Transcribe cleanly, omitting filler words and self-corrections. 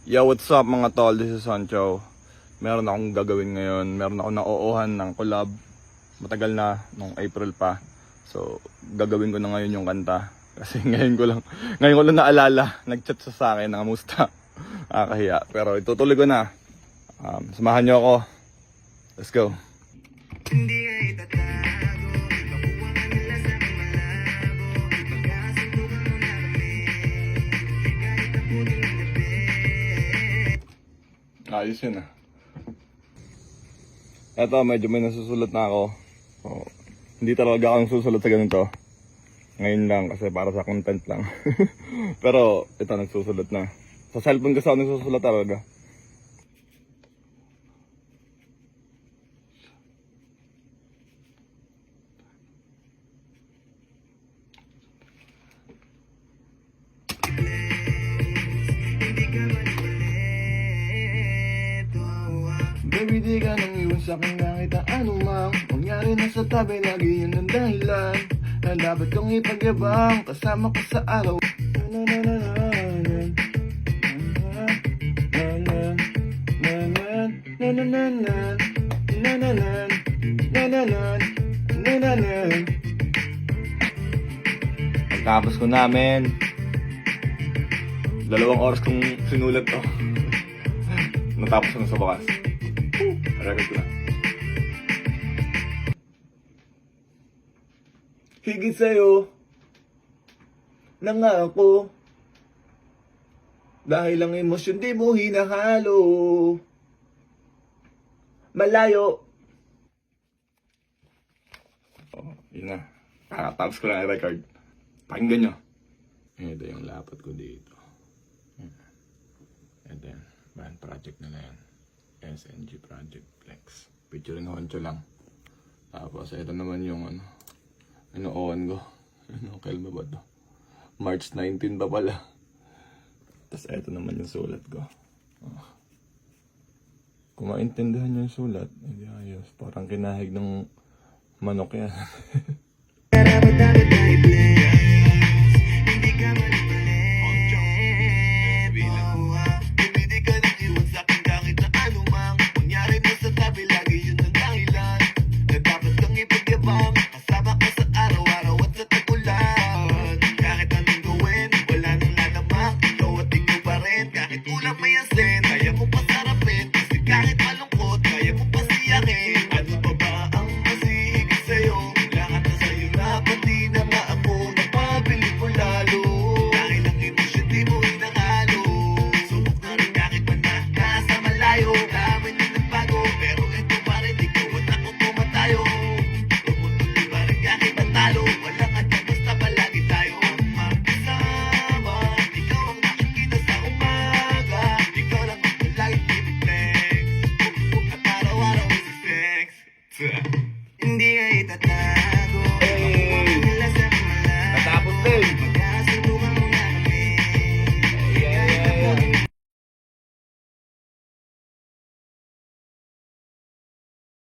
Yo, what's up mga tol? This is Sancho. Meron akong gagawin ngayon. Meron akong nauuhan ng collab. Matagal na, nung April pa. So, gagawin ko na ngayon yung kanta. Kasi ngayon ko lang naalala. Nag-chat sa akin, nangamusta. Nakakahiya. Pero itutuloy ko na. Samahan nyo ako. Let's go. Ayos yun ah. Eto, medyo may nasusulat na ako. So, hindi talaga akong susulat sa ganito. Ngayon lang kasi para sa content lang. Pero ito, nagsusulat na. Sa cellphone kasi ako nagsusulat talaga. Baby, di ka nang iwan sa'kin kahit anumang mangyari na sa tabi, lagi yun ang dahilan na dapat kong ipagyabang kasama ko sa araw. Pagtapos ko namin, 2 oras kong sinulat to. Natapos ko na sa bakas. Record ko na. Higit sa'yo nangako, dahil ang emosyon di mo hinahalo. Malayo. Oh, yun na. Tapos ko lang i-record. Pakinggan nyo. Ito yung lapot ko dito. Ito yan. Band project na yan. SNG Project Flex. Featuring Honcho lang. Tapos ito naman yung on ko. Kailan ba to? March 19 pa pala. Tapos ito naman yung sulat ko. Kung maintindihan nyo yung sulat, hindi ayos. Parang kinahig ng manok yan. Kulang pa yan,